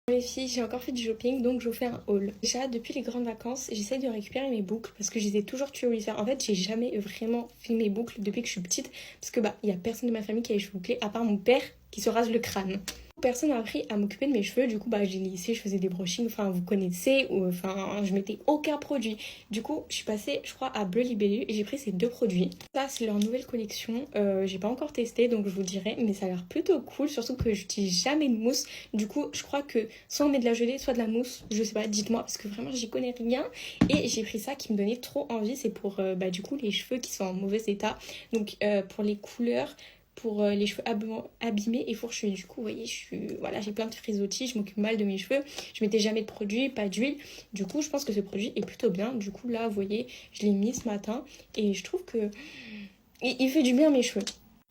Les filles, j'ai encore fait du shopping donc je vous fais un haul. Déjà depuis les grandes vacances, j'essaie de récupérer mes boucles parce que je les ai toujours tuées au lycée. En fait, j'ai jamais vraiment fait mes boucles depuis que je suis petite parce que il y a personne de ma famille qui a les cheveux bouclés à part mon père qui se rase le crâne. Personne n'a appris à m'occuper de mes cheveux, du coup j'ai lissé, je faisais des brushings, enfin vous connaissez, ou enfin je mettais aucun produit. Du coup je suis passée je crois à Bleu Libellule et j'ai pris ces deux produits. Ça c'est leur nouvelle collection, j'ai pas encore testé donc je vous dirai, mais ça a l'air plutôt cool, surtout que j'utilise jamais de mousse. Du coup je crois que soit on met de la gelée, soit de la mousse, je sais pas, dites-moi parce que vraiment j'y connais rien. Et j'ai pris ça qui me donnait trop envie, c'est pour du coup les cheveux qui sont en mauvais état, donc pour les couleurs, pour les cheveux abîmés et fourchus. Du coup, vous voyez, voilà, j'ai plein de frisottis, je m'occupe mal de mes cheveux, je mettais jamais de produit, pas d'huile. Du coup, je pense que ce produit est plutôt bien. Du coup, là, vous voyez, je l'ai mis ce matin et je trouve que il fait du bien à mes cheveux.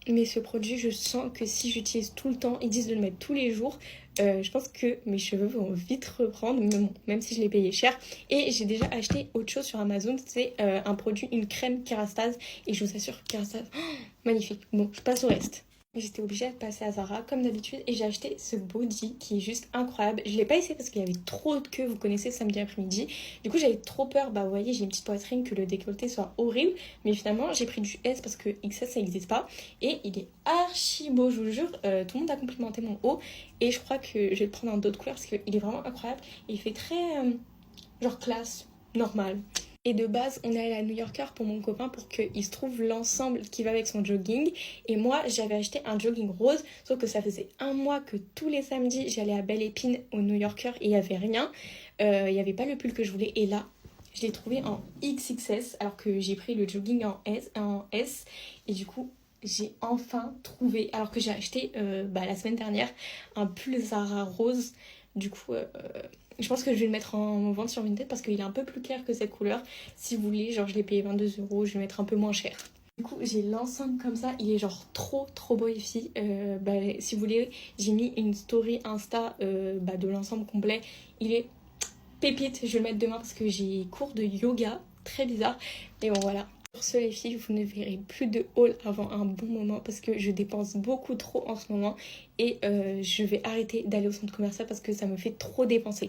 Mais ce produit, je sens que si j'utilise tout le temps, ils disent de le mettre tous les jours, je pense que mes cheveux vont vite reprendre, mais bon, même si je l'ai payé cher. Et j'ai déjà acheté autre chose sur Amazon, c'est un produit, une crème Kérastase. Et je vous assure, Kérastase, magnifique. Bon, je passe au reste. J'étais obligée de passer à Zara comme d'habitude et j'ai acheté ce body qui est juste incroyable. Je l'ai pas essayé parce qu'il y avait trop de queue, vous connaissez, samedi après-midi. Du coup j'avais trop peur, vous voyez j'ai une petite poitrine, que le décolleté soit horrible. Mais finalement j'ai pris du S parce que XS ça n'existe pas. Et il est archi beau, je vous jure. Tout le monde a complimenté mon haut. Et je crois que je vais le prendre en d'autres couleurs parce qu'il est vraiment incroyable. Et il fait très genre classe, normal. Et de base, on est allé à New Yorker pour mon copain pour qu'il se trouve l'ensemble qui va avec son jogging. Et moi, j'avais acheté un jogging rose, sauf que ça faisait un mois que tous les samedis, j'allais à Belle Épine au New Yorker et il n'y avait rien. Il n'y avait pas le pull que je voulais. Et là, je l'ai trouvé en XXS, alors que j'ai pris le jogging en S. Et du coup, j'ai enfin trouvé, alors que j'ai acheté la semaine dernière, un pull Zara rose. Du coup, je pense que je vais le mettre en vente sur Vinted parce qu'il est un peu plus clair que cette couleur. Si vous voulez, genre je l'ai payé 22 €, je vais le mettre un peu moins cher. Du coup, j'ai l'ensemble comme ça, il est genre trop beau les filles. Si vous voulez, j'ai mis une story Insta de l'ensemble complet. Il est pépite, je vais le mettre demain parce que j'ai cours de yoga, très bizarre. Mais bon voilà. Pour ce les filles, vous ne verrez plus de haul avant un bon moment parce que je dépense beaucoup trop en ce moment et je vais arrêter d'aller au centre commercial parce que ça me fait trop dépenser.